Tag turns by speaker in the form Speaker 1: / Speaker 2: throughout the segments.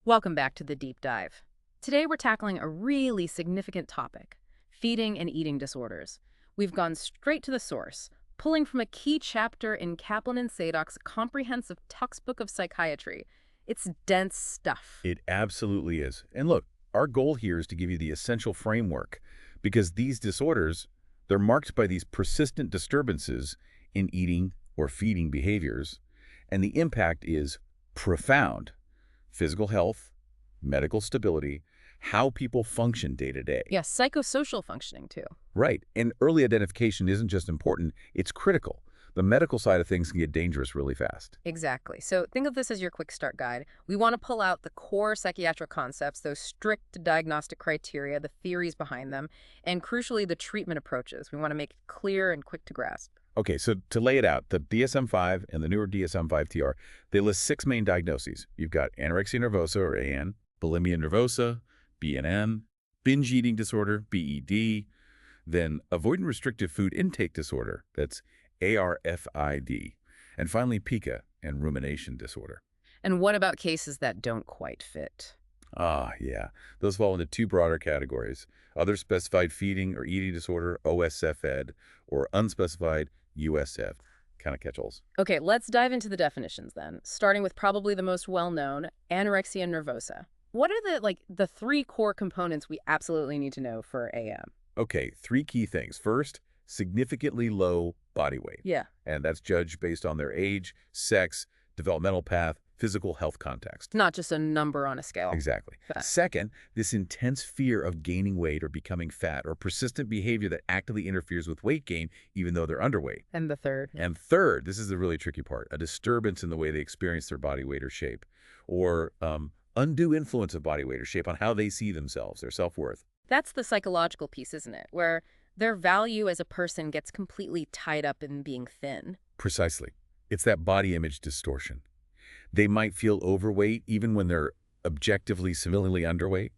Speaker 1: Welcome back to the deep dive. Today we're tackling a really significant topic, feeding and eating disorders. We've gone straight to the source, pulling from a key chapter in Kaplan and Sadock's comprehensive textbook of psychiatry. It's dense stuff.
Speaker 2: It absolutely is. And look, our goal here is to give you the essential framework because these disorders, they're marked by these persistent disturbances in eating or feeding behaviors, and the impact is profound. Physical health, medical stability, how people function day to day.
Speaker 1: Yes, psychosocial functioning too.
Speaker 2: Right. And early identification isn't just important, it's critical. The medical side of things can get dangerous really fast.
Speaker 1: Exactly. So think of this as your quick start guide. We want to pull out the core psychiatric concepts, those strict diagnostic criteria, the theories behind them, and crucially, the treatment approaches. We want to make it clear and quick to grasp.
Speaker 2: Okay, so to lay it out, the DSM-5 and the newer DSM-5-TR, they list 6 main diagnoses. You've got anorexia nervosa, or AN, bulimia nervosa, BNN, binge eating disorder, BED, then avoidant restrictive food intake disorder, that's ARFID, and finally pica and rumination disorder.
Speaker 1: And what about cases that don't quite fit?
Speaker 2: Yeah. Those fall into 2 broader categories: other specified feeding or eating disorder, OSFED, or unspecified USF, kind of catch-alls.
Speaker 1: Okay, let's dive into the definitions then, starting with probably the most well-known, anorexia nervosa. What are the 3 core components we absolutely need to know for AM?
Speaker 2: Okay, 3 key things. First, significantly low body weight.
Speaker 1: Yeah.
Speaker 2: And that's judged based on their age, sex, developmental path, physical health context.
Speaker 1: Not just a number on a scale.
Speaker 2: Exactly.
Speaker 1: Fat.
Speaker 2: Second, this intense fear of gaining weight or becoming fat, or persistent behavior that actively interferes with weight gain even though they're underweight.
Speaker 1: And the third?
Speaker 2: And third, this is the really tricky part, a disturbance in the way they experience their body weight or shape, or undue influence of body weight or shape on how they see themselves, their self-worth.
Speaker 1: That's the psychological piece, isn't it? Where their value as a person gets completely tied up in being thin.
Speaker 2: Precisely. It's that body image distortion. They might feel overweight even when they're objectively, severely underweight.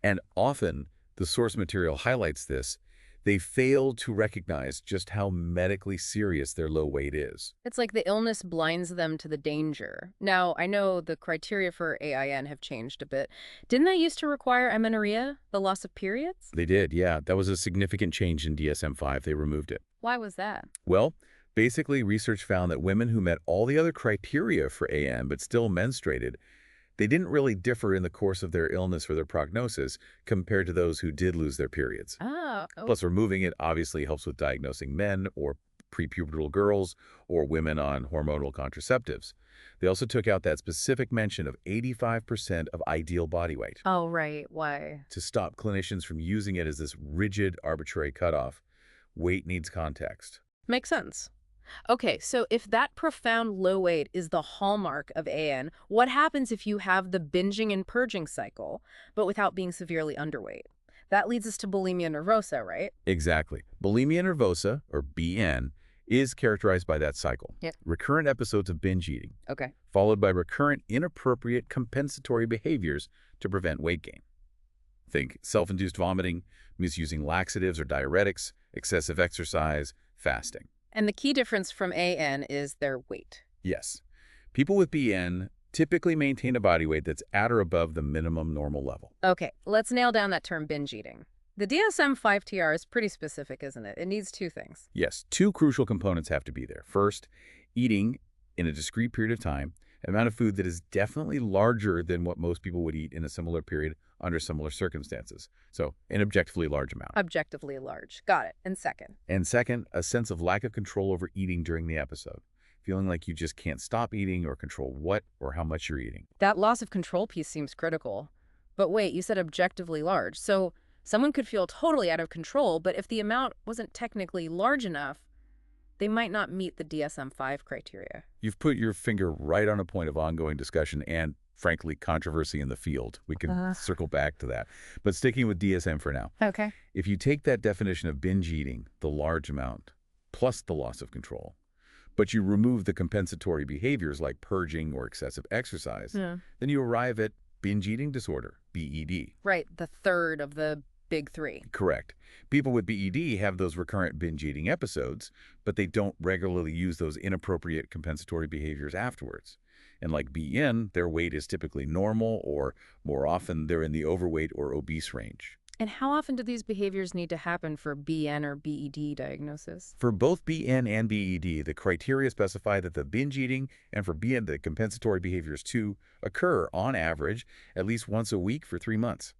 Speaker 2: And often, the source material highlights this, they fail to recognize just how medically serious their low weight is.
Speaker 1: It's like the illness blinds them to the danger. Now, I know the criteria for AIN have changed a bit. Didn't they used to require amenorrhea, the loss of periods?
Speaker 2: They did, yeah. That was a significant change in DSM-5. They removed it.
Speaker 1: Why was that?
Speaker 2: Well, basically, research found that women who met all the other criteria for AN but still menstruated, they didn't really differ in the course of their illness or their prognosis compared to those who did lose their periods.
Speaker 1: Oh.
Speaker 2: Plus, removing it obviously helps with diagnosing men or prepubertal girls or women on hormonal contraceptives. They also took out that specific mention of 85% of ideal body weight
Speaker 1: Oh, right. Why?
Speaker 2: to stop clinicians from using it as this rigid, arbitrary cutoff. Weight needs context.
Speaker 1: Makes sense. Okay, so if that profound low weight is the hallmark of AN, what happens if you have the binging and purging cycle, but without being severely underweight? That leads us to bulimia nervosa, right?
Speaker 2: Exactly. Bulimia nervosa, or BN, is characterized by that cycle.
Speaker 1: Yep.
Speaker 2: Recurrent episodes of binge eating,
Speaker 1: Okay.
Speaker 2: followed by recurrent inappropriate compensatory behaviors to prevent weight gain. Think self-induced vomiting, misusing laxatives or diuretics, excessive exercise, fasting.
Speaker 1: And the key difference from AN is their weight.
Speaker 2: Yes. People with BN typically maintain a body weight that's at or above the minimum normal level.
Speaker 1: Okay, let's nail down that term binge eating. The DSM-5-TR is pretty specific, isn't it? It needs 2 things.
Speaker 2: Yes, 2 crucial components have to be there. First, eating in a discrete period of time, an amount of food that is definitely larger than what most people would eat in a similar period under similar circumstances. So, an objectively large amount.
Speaker 1: Objectively large. Got it. And second?
Speaker 2: And second, a sense of lack of control over eating during the episode. Feeling like you just can't stop eating or control what or how much you're eating.
Speaker 1: That loss of control piece seems critical. But wait, you said objectively large. So someone could feel totally out of control, but if the amount wasn't technically large enough, they might not meet the DSM-5 criteria.
Speaker 2: You've put your finger right on a point of ongoing discussion and, frankly, controversy in the field. We can circle back to that. But sticking with DSM for now.
Speaker 1: Okay.
Speaker 2: If you take that definition of binge eating, the large amount, plus the loss of control, but you remove the compensatory behaviors like purging or excessive exercise, then you arrive at binge eating disorder, BED.
Speaker 1: Right, the third of the big 3.
Speaker 2: Correct. People with BED have those recurrent binge eating episodes, but they don't regularly use those inappropriate compensatory behaviors afterwards. And like BN, their weight is typically normal, or more often they're in the overweight or obese range.
Speaker 1: And how often do these behaviors need to happen for BN or BED diagnosis?
Speaker 2: For both BN and BED, the criteria specify that the binge eating, and for BN, the compensatory behaviors too, occur, on average, at least once a week for 3 months.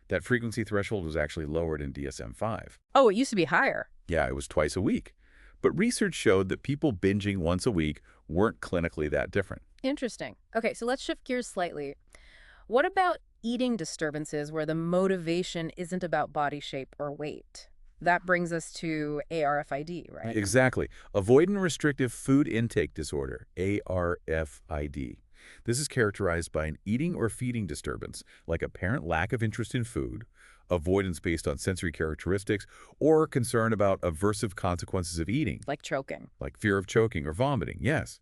Speaker 2: That frequency threshold was actually lowered in DSM-5.
Speaker 1: Oh, it used to be higher.
Speaker 2: Yeah, it was twice a week. But research showed that people binging once a week weren't clinically that different.
Speaker 1: Interesting. Okay, so let's shift gears slightly. What about eating disturbances where the motivation isn't about body shape or weight? That brings us to ARFID, right?
Speaker 2: Exactly. Avoidant restrictive food intake disorder, ARFID. This is characterized by an eating or feeding disturbance, like apparent lack of interest in food, avoidance based on sensory characteristics, or concern about aversive consequences of eating,
Speaker 1: Like choking.
Speaker 2: like fear of choking or vomiting, yes.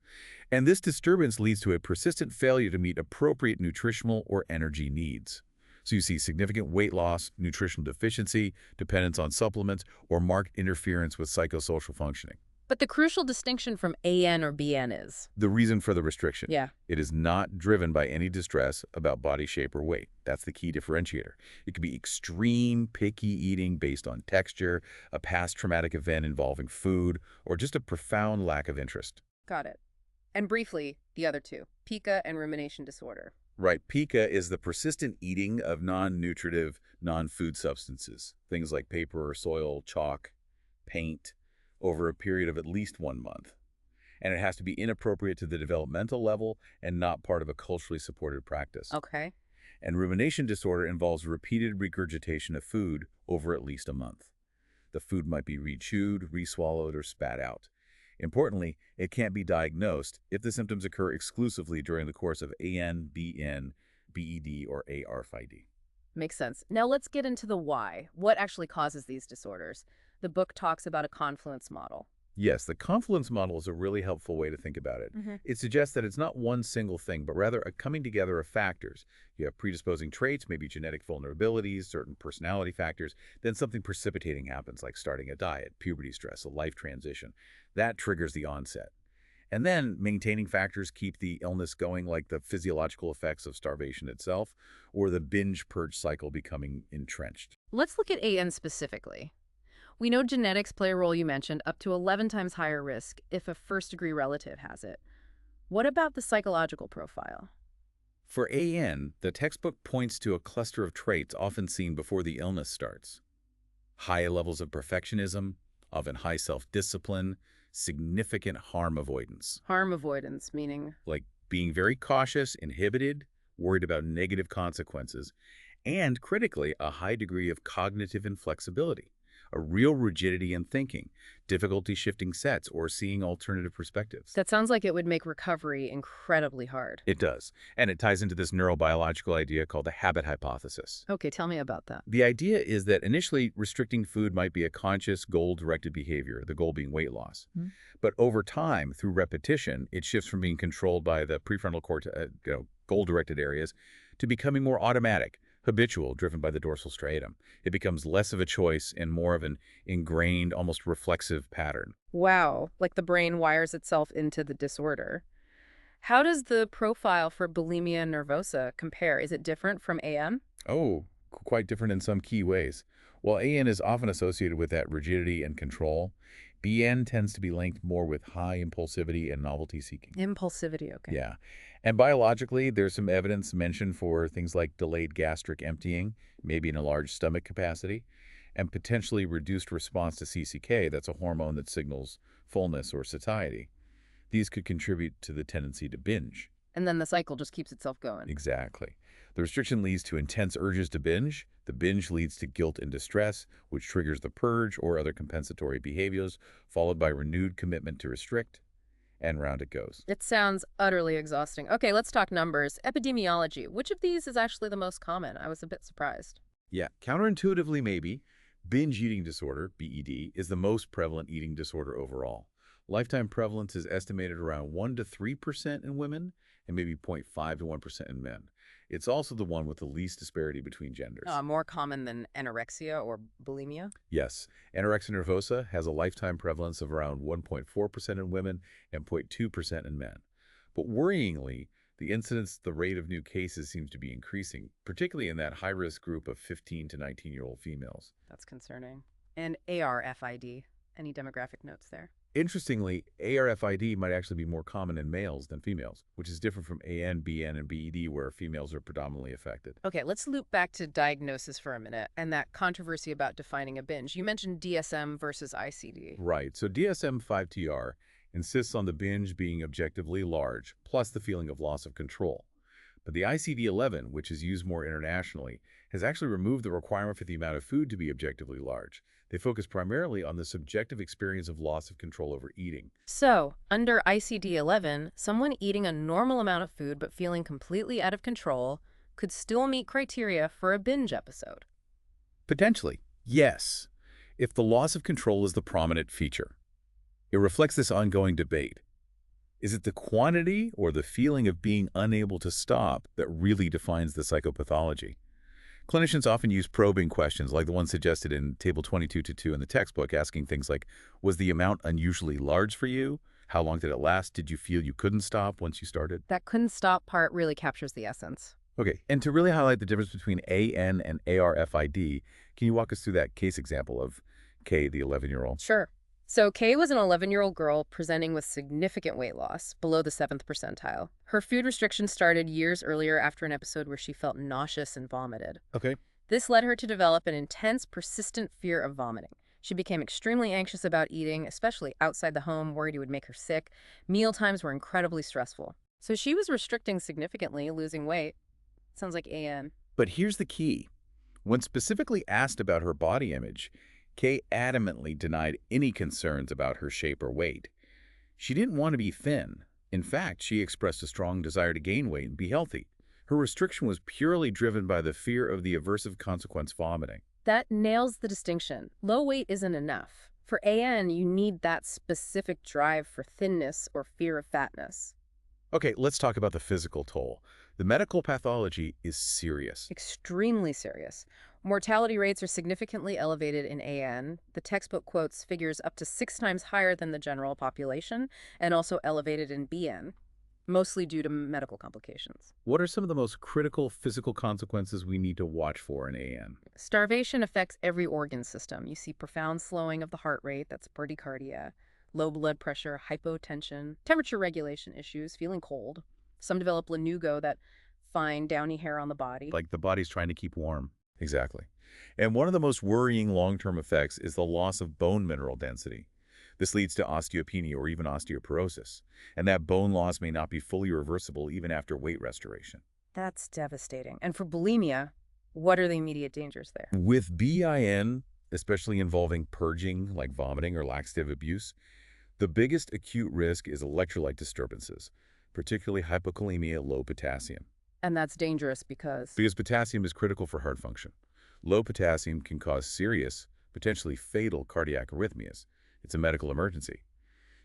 Speaker 2: And this disturbance leads to a persistent failure to meet appropriate nutritional or energy needs. So you see significant weight loss, nutritional deficiency, dependence on supplements, or marked interference with psychosocial functioning.
Speaker 1: But the crucial distinction from AN or BN is?
Speaker 2: The reason for the restriction.
Speaker 1: Yeah.
Speaker 2: It is not driven by any distress about body shape or weight. That's the key differentiator. It could be extreme, picky eating based on texture, a past traumatic event involving food, or just a profound lack of interest.
Speaker 1: Got it. And briefly, the other two, pica and rumination disorder.
Speaker 2: Right. Pica is the persistent eating of non-nutritive, non-food substances, things like paper or soil, chalk, paint, over a period of at least 1 month. And it has to be inappropriate to the developmental level and not part of a culturally supported practice.
Speaker 1: Okay.
Speaker 2: And rumination disorder involves repeated regurgitation of food over at least a month. The food might be re-chewed, re-swallowed, or spat out. Importantly, it can't be diagnosed if the symptoms occur exclusively during the course of AN, BN, BED, or ARFID.
Speaker 1: Makes sense. Now let's get into the why. What actually causes these disorders? The book talks about a confluence model.
Speaker 2: Yes, the confluence model is a really helpful way to think about it. It suggests that it's not one single thing, but rather a coming together of factors. You have predisposing traits, maybe genetic vulnerabilities, certain personality factors, then something precipitating happens, like starting a diet, puberty stress, a life transition. That triggers the onset. And then maintaining factors keep the illness going, like the physiological effects of starvation itself, or the binge-purge cycle becoming entrenched.
Speaker 1: Let's look at AN specifically. We know genetics play a role, you mentioned, up to 11 times higher risk if a first-degree relative has it. What about the psychological profile?
Speaker 2: For AN, the textbook points to a cluster of traits often seen before the illness starts. High levels of perfectionism, often high self-discipline, significant harm avoidance.
Speaker 1: Harm avoidance, meaning?
Speaker 2: Like being very cautious, inhibited, worried about negative consequences, and critically, a high degree of cognitive inflexibility. A real rigidity in thinking, difficulty shifting sets, or seeing alternative perspectives.
Speaker 1: That sounds like it would make recovery incredibly hard.
Speaker 2: It does. And it ties into this neurobiological idea called the habit hypothesis.
Speaker 1: Okay, tell me about that.
Speaker 2: The idea is that initially restricting food might be a conscious, goal-directed behavior, the goal being weight loss. But over time, through repetition, it shifts from being controlled by the prefrontal cortex, goal-directed areas, to becoming more automatic, habitual, driven by the dorsal striatum. It becomes less of a choice and more of an ingrained, almost reflexive pattern.
Speaker 1: Wow, like the brain wires itself into the disorder. How does the profile for bulimia nervosa compare? Is it different from AN?
Speaker 2: Oh, quite different in some key ways. While AN is often associated with that rigidity and control, BN tends to be linked more with high impulsivity and novelty seeking.
Speaker 1: Impulsivity, okay.
Speaker 2: Yeah. And biologically, there's some evidence mentioned for things like delayed gastric emptying, maybe in a large stomach capacity, and potentially reduced response to CCK, that's a hormone that signals fullness or satiety. These could contribute to the tendency to binge.
Speaker 1: And then the cycle just keeps itself going.
Speaker 2: Exactly. The restriction leads to intense urges to binge. The binge leads to guilt and distress, which triggers the purge or other compensatory behaviors, followed by renewed commitment to restrict. And round it goes.
Speaker 1: It sounds utterly exhausting. Okay, let's talk numbers. Epidemiology. Which of these is actually the most common? I was a bit surprised.
Speaker 2: Yeah, counterintuitively maybe, binge eating disorder, BED, is the most prevalent eating disorder overall. Lifetime prevalence is estimated around 1 to 3% in women and maybe 0.5 to 1% in men. It's also the one with the least disparity between genders.
Speaker 1: More common than anorexia or bulimia?
Speaker 2: Yes, anorexia nervosa has a lifetime prevalence of around 1.4% in women and 0.2% in men. But worryingly, The incidence, the rate of new cases seems to be increasing, particularly in that high-risk group of 15 to 19-year-old females.
Speaker 1: That's concerning. And ARFID, any demographic notes there?
Speaker 2: Interestingly, ARFID might actually be more common in males than females, which is different from AN, BN, and BED, where females are predominantly affected.
Speaker 1: Okay, let's loop back to diagnosis for a minute and that controversy about defining a binge. You mentioned DSM versus ICD.
Speaker 2: Right, so DSM-5-TR insists on the binge being objectively large, plus the feeling of loss of control. But the ICD-11, which is used more internationally, has actually removed the requirement for the amount of food to be objectively large. They focus primarily on the subjective experience of loss of control over eating.
Speaker 1: So, under ICD-11, someone eating a normal amount of food but feeling completely out of control could still meet criteria for a binge episode.
Speaker 2: Potentially, yes, if the loss of control is the prominent feature. It reflects this ongoing debate. Is it the quantity or the feeling of being unable to stop that really defines the psychopathology? Clinicians often use probing questions like the one suggested in Table 22-2 in the textbook, asking things like, was the amount unusually large for you? How long did it last? Did you feel you couldn't stop once you started?
Speaker 1: That couldn't stop part really captures the essence.
Speaker 2: Okay, and to really highlight the difference between AN and ARFID, can you walk us through that case example of Kay, the 11-year-old?
Speaker 1: Sure. So Kay was an 11-year-old girl presenting with significant weight loss, below the 7th percentile. Her food restrictions started years earlier after an episode where she felt nauseous and vomited.
Speaker 2: Okay.
Speaker 1: This led her to develop an intense, persistent fear of vomiting. She became extremely anxious about eating, especially outside the home, worried it would make her sick. Meal times were incredibly stressful. So she was restricting significantly, losing weight. Sounds like AN.
Speaker 2: But here's the key. When specifically asked about her body image, Kay adamantly denied any concerns about her shape or weight. She didn't want to be thin. In fact, she expressed a strong desire to gain weight and be healthy. Her restriction was purely driven by the fear of the aversive consequence vomiting.
Speaker 1: That nails the distinction. Low weight isn't enough. For AN, you need that specific drive for thinness or fear of fatness.
Speaker 2: Okay, let's talk about the physical toll. The medical pathology is serious.
Speaker 1: Extremely serious. Mortality rates are significantly elevated in AN. The textbook quotes figures up to 6 times higher than the general population, and also elevated in BN, mostly due to medical complications.
Speaker 2: What are some of the most critical physical consequences we need to watch for in AN?
Speaker 1: Starvation affects every organ system. You see profound slowing of the heart rate, that's bradycardia, low blood pressure, hypotension, temperature regulation issues, feeling cold. Some develop lanugo, that fine downy hair on the body.
Speaker 2: Like the body's trying to keep warm. Exactly. And one of the most worrying long-term effects is the loss of bone mineral density. This leads to osteopenia or even osteoporosis. And that bone loss may not be fully reversible even after weight restoration.
Speaker 1: That's devastating. And for bulimia, what are the immediate dangers there?
Speaker 2: With BIN, especially involving purging like vomiting or laxative abuse, the biggest acute risk is electrolyte disturbances, particularly hypokalemia, low potassium.
Speaker 1: And that's dangerous because
Speaker 2: Potassium is critical for heart function. Low potassium can cause serious, potentially fatal cardiac arrhythmias. It's a medical emergency.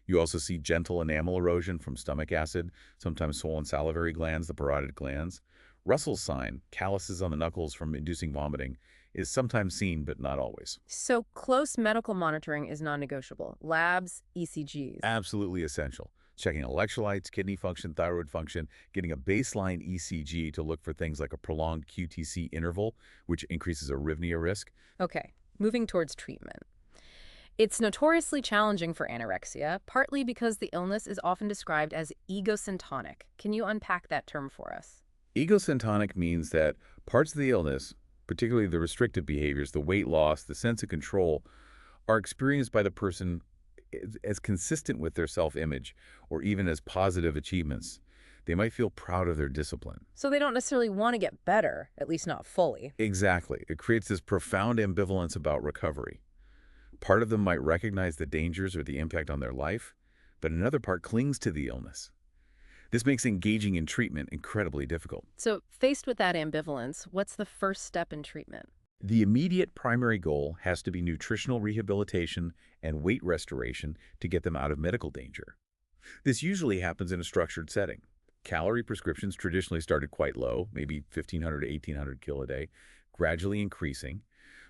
Speaker 2: You also see gentle enamel erosion from stomach acid, sometimes swollen salivary glands, the parotid glands. Russell's sign, calluses on the knuckles from inducing vomiting, is sometimes seen but not always.
Speaker 1: So close medical monitoring is non-negotiable. Labs, ECGs.
Speaker 2: Absolutely essential. Checking electrolytes, kidney function, thyroid function, getting a baseline ECG to look for things like a prolonged QTC interval, which increases arrhythmia risk.
Speaker 1: Okay, moving towards treatment. It's notoriously challenging for anorexia, partly because the illness is often described as egosyntonic. Can you unpack that term for us?
Speaker 2: Egosyntonic means that parts of the illness, particularly the restrictive behaviors, the weight loss, the sense of control, are experienced by the person as consistent with their self-image or even as positive achievements. They might feel proud of their discipline.
Speaker 1: So they don't necessarily want to get better, at least not fully.
Speaker 2: Exactly. It creates this profound ambivalence about recovery. Part of them might recognize the dangers or the impact on their life, but another part clings to the illness. This makes engaging in treatment incredibly difficult.
Speaker 1: So faced with that ambivalence, what's the first step in treatment?
Speaker 2: The immediate primary goal has to be nutritional rehabilitation and weight restoration to get them out of medical danger. This usually happens in a structured setting. Calorie prescriptions traditionally started quite low, maybe 1,500 to 1,800 kcal a day, gradually increasing.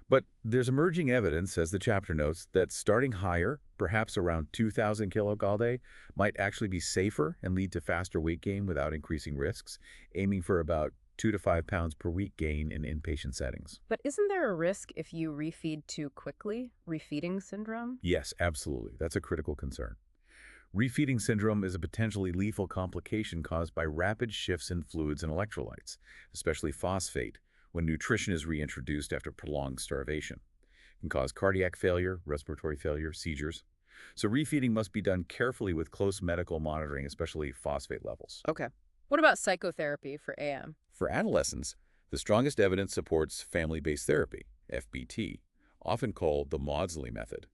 Speaker 2: But there's emerging evidence, as the chapter notes, that starting higher perhaps around 2,000 kilocalorie, might actually be safer and lead to faster weight gain without increasing risks, aiming for about 2 to 5 pounds per week gain in inpatient settings.
Speaker 1: But isn't there a risk if you refeed too quickly? Refeeding syndrome?
Speaker 2: Yes, absolutely. That's a critical concern. Refeeding syndrome is a potentially lethal complication caused by rapid shifts in fluids and electrolytes, especially phosphate, when nutrition is reintroduced after prolonged starvation. It can cause cardiac failure, respiratory failure, seizures. So refeeding must be done carefully with close medical monitoring, especially phosphate levels.
Speaker 1: Okay. What about psychotherapy for AM?
Speaker 2: For adolescents, the strongest evidence supports family-based therapy, FBT, often called the Maudsley method.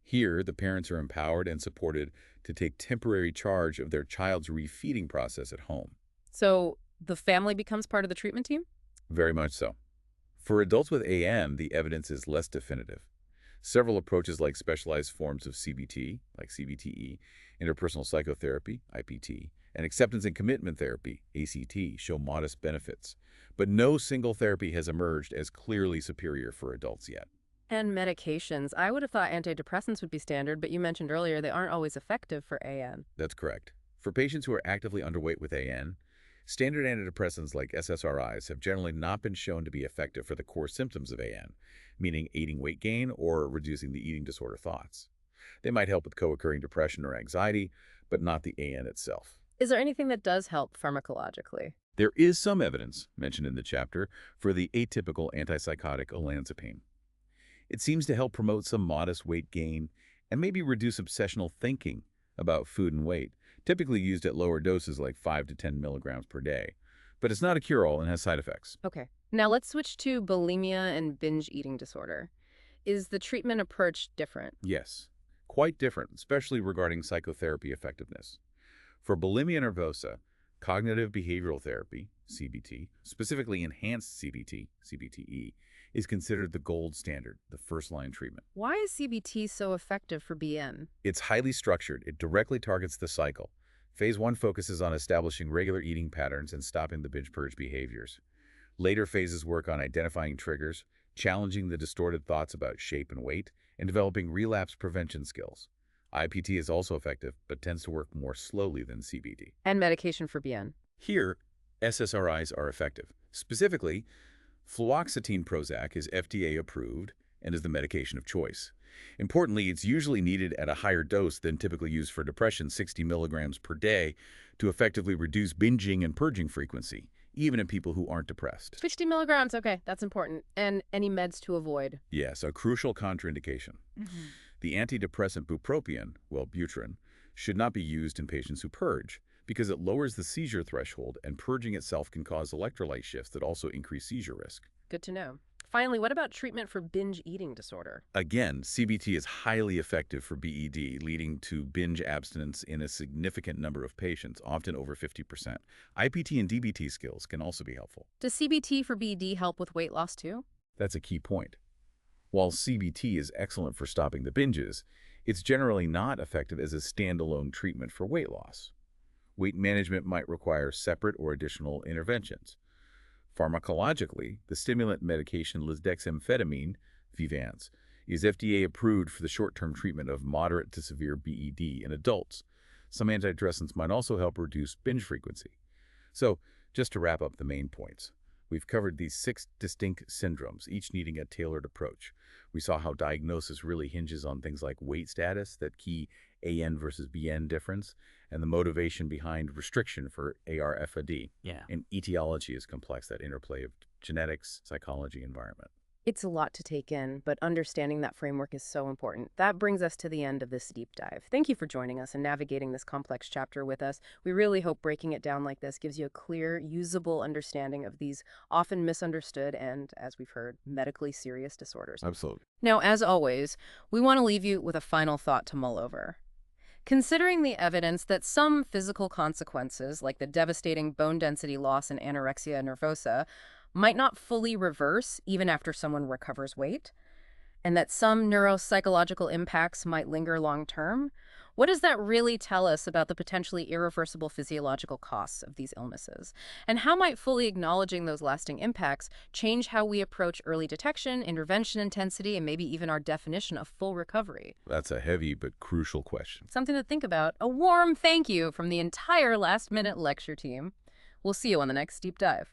Speaker 2: Here, the parents are empowered and supported to take temporary charge of their child's refeeding process at home.
Speaker 1: So the family becomes part of the treatment team?
Speaker 2: Very much so. For adults with AM, the evidence is less definitive. Several approaches like specialized forms of CBT, like CBTE, interpersonal psychotherapy, IPT, and acceptance and commitment therapy, ACT, show modest benefits. But no single therapy has emerged as clearly superior for adults yet.
Speaker 1: And medications. I would have thought antidepressants would be standard, but you mentioned earlier they aren't always effective for AN.
Speaker 2: That's correct. For patients who are actively underweight with AN, standard antidepressants like SSRIs have generally not been shown to be effective for the core symptoms of AN, meaning aiding weight gain or reducing the eating disorder thoughts. They might help with co-occurring depression or anxiety, but not the AN itself.
Speaker 1: Is there anything that does help pharmacologically?
Speaker 2: There is some evidence, mentioned in the chapter, for the atypical antipsychotic olanzapine. It seems to help promote some modest weight gain and maybe reduce obsessional thinking about food and weight, typically used at lower doses like 5 to 10 milligrams per day. But it's not a cure-all and has side effects.
Speaker 1: Okay. Now let's switch to bulimia and binge eating disorder. Is the treatment approach different?
Speaker 2: Yes, quite different, especially regarding psychotherapy effectiveness. For bulimia nervosa, cognitive behavioral therapy, CBT, specifically enhanced CBT, CBTE, is considered the gold standard, the first-line treatment.
Speaker 1: Why is CBT so effective for BN?
Speaker 2: It's highly structured. It directly targets the cycle. Phase 1 focuses on establishing regular eating patterns and stopping the binge-purge behaviors. Later phases work on identifying triggers, challenging the distorted thoughts about shape and weight, and developing relapse prevention skills. IPT is also effective, but tends to work more slowly than CBT.
Speaker 1: And medication for BN?
Speaker 2: Here, SSRIs are effective. Specifically, fluoxetine Prozac is FDA approved and is the medication of choice. Importantly, it's usually needed at a higher dose than typically used for depression, 60 milligrams per day, to effectively reduce binging and purging frequency, even in people who aren't depressed.
Speaker 1: 60 milligrams, okay, that's important. And any meds to avoid?
Speaker 2: Yes, a crucial contraindication. The antidepressant bupropion, Wellbutrin, should not be used in patients who purge because it lowers the seizure threshold, and purging itself can cause electrolyte shifts that also increase seizure risk.
Speaker 1: Good to know. Finally, what about treatment for binge eating disorder?
Speaker 2: Again, CBT is highly effective for BED, leading to binge abstinence in a significant number of patients, often over 50%. IPT and DBT skills can also be helpful.
Speaker 1: Does CBT for BED help with weight loss too?
Speaker 2: That's a key point. While CBT is excellent for stopping the binges, it's generally not effective as a standalone treatment for weight loss. Weight management might require separate or additional interventions. Pharmacologically, the stimulant medication lisdexamfetamine, Vyvanse, is FDA approved for the short-term treatment of moderate to severe BED in adults. Some antidepressants might also help reduce binge frequency. So, just to wrap up the main points, we've covered these 6 distinct syndromes, each needing a tailored approach. We saw how diagnosis really hinges on things like weight status, that key AN versus BN difference, and the motivation behind restriction for ARFID. And etiology is complex, that interplay of genetics, psychology, environment.
Speaker 1: It's a lot to take in, but understanding that framework is so important. That brings us to the end of this deep dive. Thank you for joining us and navigating this complex chapter with us. We really hope breaking it down like this gives you a clear, usable understanding of these often misunderstood and, as we've heard, medically serious disorders.
Speaker 2: Absolutely.
Speaker 1: Now, as always, we want to leave you with a final thought to mull over. Considering the evidence that some physical consequences, like the devastating bone density loss in anorexia nervosa, might not fully reverse even after someone recovers weight, and that some neuropsychological impacts might linger long-term, What does that really tell us about the potentially irreversible physiological costs of these illnesses? And how might fully acknowledging those lasting impacts change how we approach early detection, intervention intensity, and maybe even our definition of full recovery?
Speaker 2: That's a heavy but crucial question.
Speaker 1: Something to think about. A warm thank you from the entire Last Minute Lecture team. We'll see you on the next deep dive.